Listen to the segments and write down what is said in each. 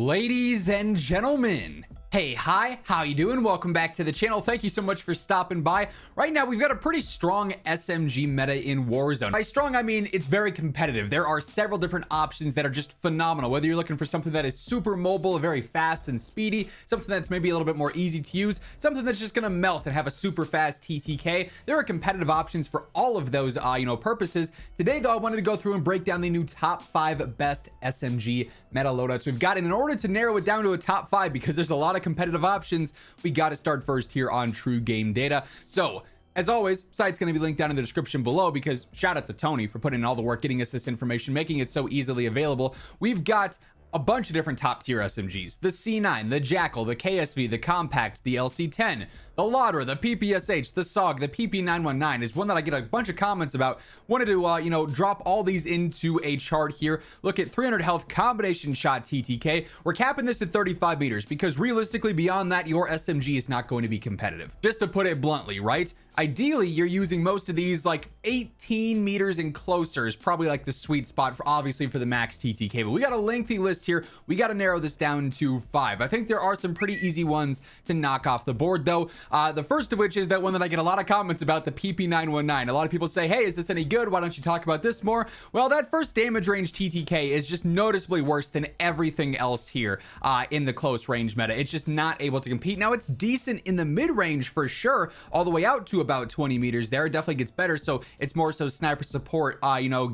Ladies and gentlemen, hey, hi, how you doing? Welcome back to the channel. Thank you so much for stopping by. Right now, we've got a pretty strong SMG meta in Warzone. By strong, I mean it's very competitive. There are several different options that are just phenomenal. Whether you're looking for something that is super mobile, very fast and speedy, something that's maybe a little bit more easy to use, something that's just gonna melt and have a super fast TTK. There are competitive options for all of those, purposes. Today, though, I wanted to go through and break down the new top 5 best SMG meta loadouts we've got. And in order to narrow it down to a top 5, because there's a lot of competitive options, we got to start first here on True Game Data. So as always, site's going to be linked down in the description below, because shout out to Tony for putting in all the work getting us this information, making it so easily available. We've got a bunch of different top tier SMGs: the C9, the Jackal, the KSV, the Kompakt, the LC10, the Ladra, the PPSH, the SOG, the PP919 is one that I get a bunch of comments about. Wanted to drop all these into a chart here. Look at 300 health combination shot TTK. We're capping this at 35 meters because realistically beyond that your SMG is not going to be competitive. Just to put it bluntly, right? Ideally you're using most of these like 18 meters and closer is probably like the sweet spot for obviously for the max TTK, but we got a lengthy list here. We got to narrow this down to 5. I think there are some pretty easy ones to knock off the board though. The first of which is that one that I get a lot of comments about, the PP919. A lot of people say, hey, is this any good? Why don't you talk about this more? Well, that first damage range TTK is just noticeably worse than everything else here in the close range meta. It's just not able to compete. Now, it's decent in the mid range for sure, all the way out to about 20 meters there. It definitely gets better, so it's more so sniper support,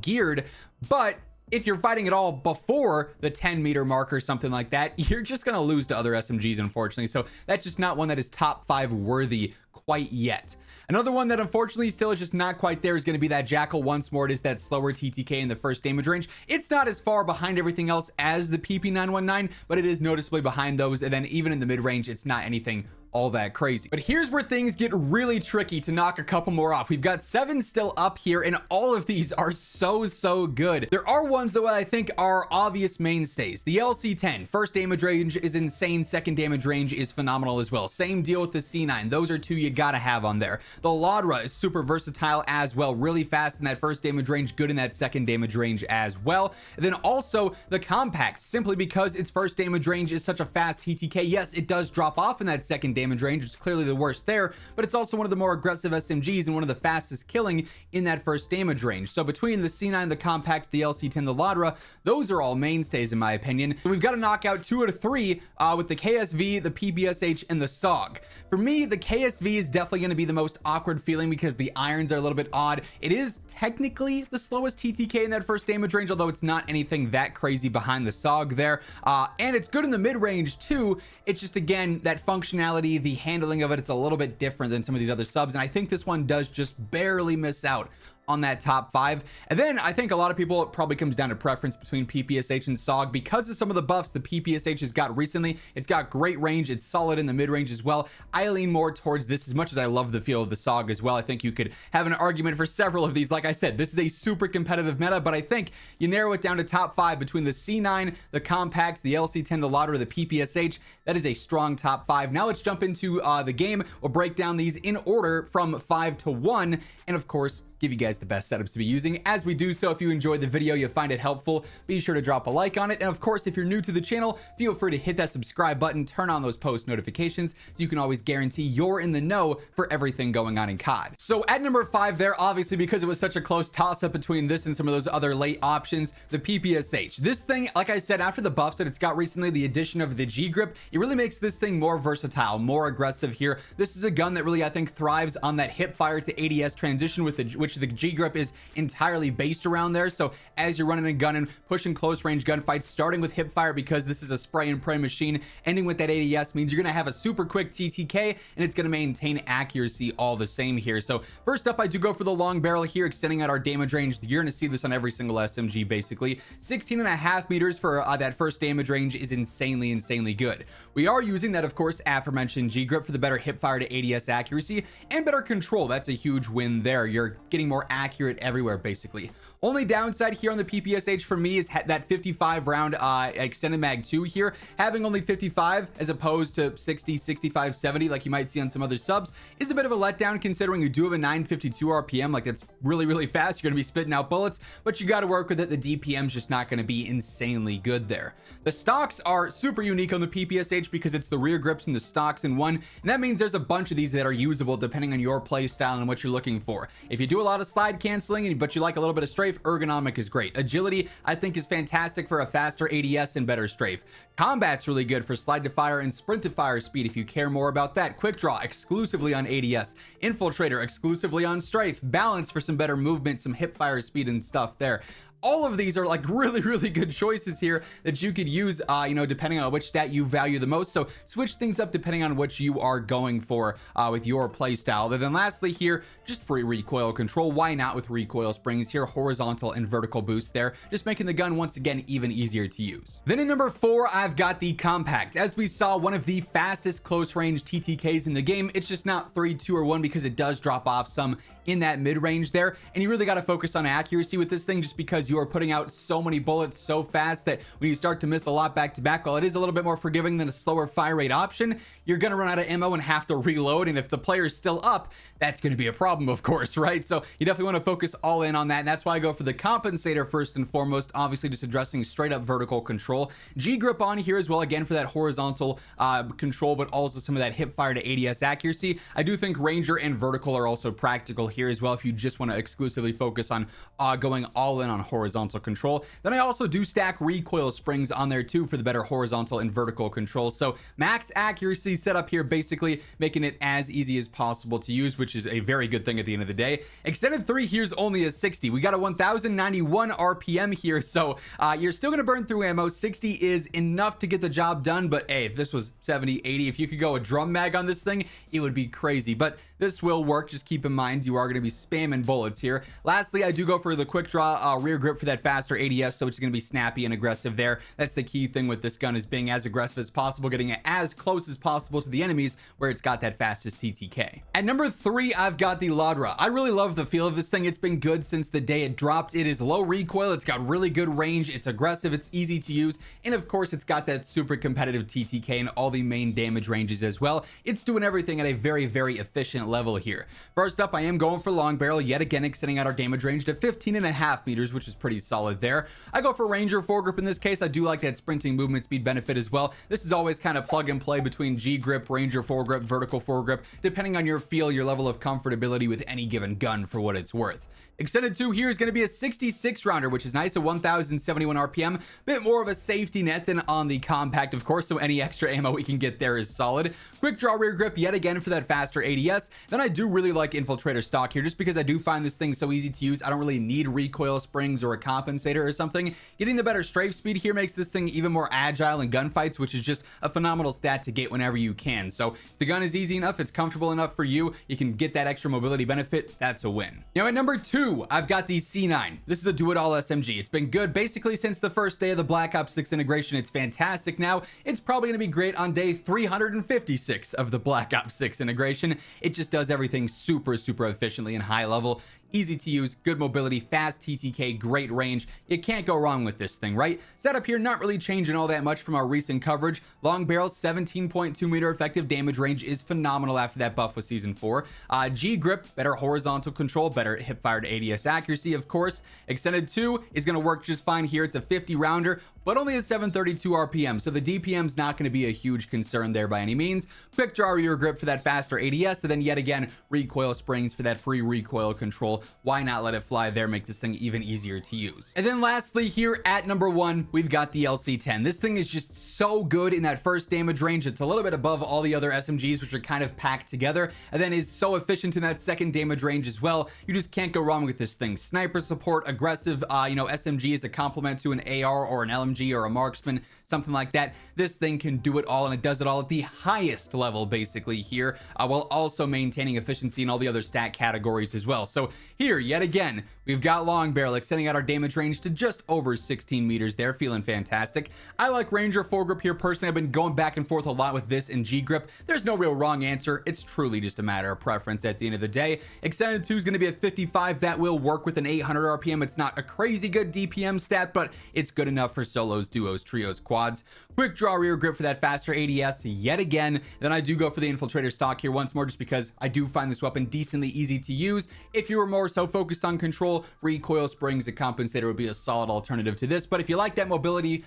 geared. But if you're fighting it all before the 10 meter mark or something like that, you're just going to lose to other SMGs, unfortunately. So that's just not one that is top 5 worthy quite yet. Another one that unfortunately still is just not quite there is going to be that Jackal once more. It is that slower TTK in the first damage range. It's not as far behind everything else as the PP919, but it is noticeably behind those. And then even in the mid range, it's not anything all that crazy. But here's where things get really tricky to knock a couple more off. We've got 7 still up here, and all of these are so good. There are ones that I think are obvious mainstays. The LC10, first damage range is insane, second damage range is phenomenal as well. Same deal with the C9. Those are 2 you gotta have on there. The Ladra is super versatile as well, really fast in that first damage range, good in that second damage range as well. And then also the Kompakt, simply because its first damage range is such a fast TTK. Yes, it does drop off in that second damage range. It's clearly the worst there, but it's also one of the more aggressive SMGs and one of the fastest killing in that first damage range. So between the C9, the Kompakt, the LC10, the Ladra, those are all mainstays in my opinion. So we've got to knock out 2 out of 3 with the KSV, the PPSH, and the SOG. For me, the KSV is definitely going to be the most awkward feeling because the irons are a little bit odd. It is technically the slowest TTK in that first damage range, although it's not anything that crazy behind the SOG there. And it's good in the mid range too. It's just, again, that functionality, the handling of it's a little bit different than some of these other subs, and I think this one does just barely miss out on that top 5. And then I think a lot of people, it probably comes down to preference between PPSH and SOG because of some of the buffs the PPSH has got recently. It's got great range, it's solid in the mid range as well. I lean more towards this, as much as I love the feel of the SOG as well. I think you could have an argument for several of these. Like I said, this is a super competitive meta, but I think you narrow it down to top 5 between the C9, the Kompakt, the LC10, the Ladra, the PPSH. That is a strong top 5. Now let's jump into the game. We'll break down these in order from 5 to 1, and of course give you guys the best setups to be using. As we do so, if you enjoyed the video, you find it helpful, be sure to drop a like on it. And of course, if you're new to the channel, feel free to hit that subscribe button, turn on those post notifications so you can always guarantee you're in the know for everything going on in COD. So at number 5 there, obviously because it was such a close toss-up between this and some of those other late options, the PPSH. This thing, like I said, after the buffs that it's got recently, the addition of the G grip, it really makes this thing more versatile, more aggressive here. This is a gun that really, I think, thrives on that hip fire to ADS transition, with which the G grip is entirely based around there. So as you're running a gun and pushing close range gunfights, starting with hip fire because this is a spray and pray machine, ending with that ADS means you're going to have a super quick TTK, and it's going to maintain accuracy all the same here. So first up, I do go for the long barrel here, extending out our damage range. You're going to see this on every single SMG basically. 16.5 meters for that first damage range is insanely good. We are using that, of course, aforementioned G grip for the better hip fire to ADS accuracy and better control. That's a huge win there. You're getting more accurate everywhere basically. Only downside here on the PPSH for me is that 55 round extended mag 2 here. Having only 55 as opposed to 60, 65, 70 like you might see on some other subs is a bit of a letdown, considering you do have a 952 RPM. Like, that's really fast. You're gonna be spitting out bullets, but you got to work with it. The DPM's just not going to be insanely good there. The stocks are super unique on the PPSH because it's the rear grips and the stocks in one, and that means there's a bunch of these that are usable depending on your play style and what you're looking for. If you do a lot of slide canceling but you like a little bit of strafe, ergonomic is great. Agility I think is fantastic for a faster ADS and better strafe. Combat's really good for slide to fire and sprint to fire speed if you care more about that. Quick draw exclusively on ADS. Infiltrator exclusively on strafe. Balance for some better movement, some hip fire speed and stuff there. All of these are like really good choices here that you could use, you know, depending on which stat you value the most. So switch things up depending on what you are going for with your play style. And then lastly here, just free recoil control. Why not with recoil springs here? Horizontal and vertical boost there, just making the gun once again even easier to use. Then in number 4, I've got the Kompakt. As we saw, one of the fastest close range TTKs in the game. It's just not 3, 2, or 1 because it does drop off some in that mid range there, and you really got to focus on accuracy with this thing, just because you are putting out so many bullets so fast that when you start to miss a lot back to back, while it is a little bit more forgiving than a slower fire rate option, you're going to run out of ammo and have to reload. And if the player's still up, that's going to be a problem, of course, right? So you definitely want to focus all in on that, and that's why I go for the compensator first and foremost. Obviously just addressing straight up vertical control. G grip on here as well, again for that horizontal control, but also some of that hip fire to ADS accuracy. I do think ranger and vertical are also practical here as well if you just want to exclusively focus on going all in on horizontal control. Then I also do stack recoil springs on there too for the better horizontal and vertical control. So max accuracy setup here, basically making it as easy as possible to use, which is a very good thing at the end of the day. Extended 3 here's only a 60. We got a 1091 RPM here, so you're still going to burn through ammo. 60 is enough to get the job done, but hey, if this was 70, 80, if you could go a drum mag on this thing, it would be crazy. But this will work. Just keep in mind you are going to be spamming bullets here. Lastly, I do go for the quick draw rear grip for that faster ADS, so it's going to be snappy and aggressive there. That's the key thing with this gun, is being as aggressive as possible, getting it as close as possible to the enemies where it's got that fastest TTK. At number 3, I've got the Ladra. I really love the feel of this thing. It's been good since the day it dropped. It is low recoil, it's got really good range, it's aggressive, it's easy to use, and of course it's got that super competitive TTK and all the main damage ranges as well. It's doing everything at a very efficient level here. First up, I am going for long barrel, yet again extending out our damage range to 15.5 meters, which is pretty solid there. I go for ranger foregrip in this case. I do like that sprinting movement speed benefit as well. This is always kind of plug and play between G grip, ranger foregrip, vertical foregrip, depending on your feel, your level of comfortability with any given gun for what it's worth. Extended 2 here is going to be a 66 rounder, which is nice, a 1071 RPM, bit more of a safety net than on the Kompakt, of course, so any extra ammo we can get there is solid. Quick draw rear grip yet again for that faster ADS. Then I do really like infiltrator stock here, just because I do find this thing so easy to use. I don't really need recoil springs or a compensator or something. Getting the better strafe speed here makes this thing even more agile in gunfights, which is just a phenomenal stat to get whenever you can. So if the gun is easy enough, it's comfortable enough for you, you can get that extra mobility benefit, that's a win. Now at number 2, I've got the C9. This is a do-it-all SMG. It's been good basically since the first day of the Black Ops 6 integration. It's fantastic now. It's probably going to be great on day 356 of the Black Ops 6 integration. It just does everything super efficiently and high level. Easy to use, good mobility, fast TTK, great range. You can't go wrong with this thing, right? Setup here not really changing all that much from our recent coverage. Long barrel, 17.2 meter effective damage range is phenomenal after that buff with season 4. G grip, better horizontal control, better hip fire to ADS accuracy, of course. Extended 2 is going to work just fine here. It's a 50 rounder, but only a 732 RPM, so the DPM's not going to be a huge concern there by any means. Quick draw rear grip for that faster ADS, and then yet again recoil springs for that free recoil control. Why not let it fly there, make this thing even easier to use. And then lastly here at number 1, we've got the LC10. This thing is just so good in that first damage range. It's a little bit above all the other SMGs, which are kind of packed together, and then is so efficient in that second damage range as well. You just can't go wrong with this thing. Sniper support, aggressive, you know, SMG is a complement to an AR or an LMG SMG or a marksman, something like that. This thing can do it all, and it does it all at the highest level basically here, while also maintaining efficiency in all the other stat categories as well. So here, yet again, we've got long barrel extending out our damage range to just over 16 meters there, feeling fantastic. I like Ranger foregrip here personally. I've been going back and forth a lot with this and G-grip. There's no real wrong answer. It's truly just a matter of preference at the end of the day. Extended 2 is going to be at 55. That will work with an 800 RPM. It's not a crazy good DPM stat, but it's good enough for solos, duos, trios, quads. Quick draw rear grip for that faster ADS yet again. Then I do go for the infiltrator stock here once more, just because I do find this weapon decently easy to use. If you were more so focused on control, recoil springs, a compensator would be a solid alternative to this. But if you like that mobility,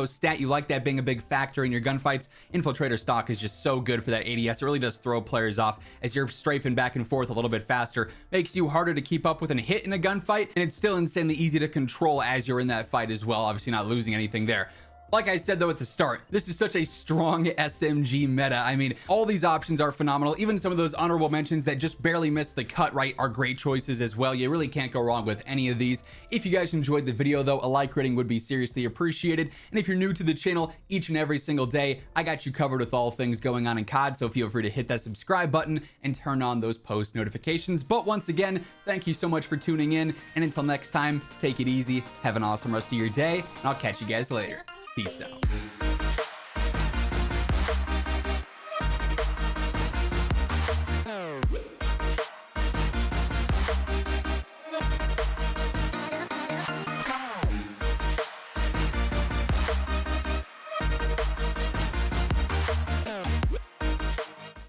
stat, you like that being a big factor in your gunfights, infiltrator stock is just so good for that ADS. It really does throw players off as you're strafing back and forth a little bit faster, makes you harder to keep up with and hit in a gunfight, and it's still insanely easy to control as you're in that fight as well, obviously not losing anything there. Like I said though at the start, this is such a strong SMG meta. I mean, all these options are phenomenal. Even some of those honorable mentions that just barely missed the cut right are great choices as well. You really can't go wrong with any of these. If you guys enjoyed the video though, a like rating would be seriously appreciated. And if you're new to the channel, each and every single day, I got you covered with all things going on in COD. So feel free to hit that subscribe button and turn on those post notifications. But once again, thank you so much for tuning in. And until next time, take it easy. Have an awesome rest of your day. And I'll catch you guys later. Peace out.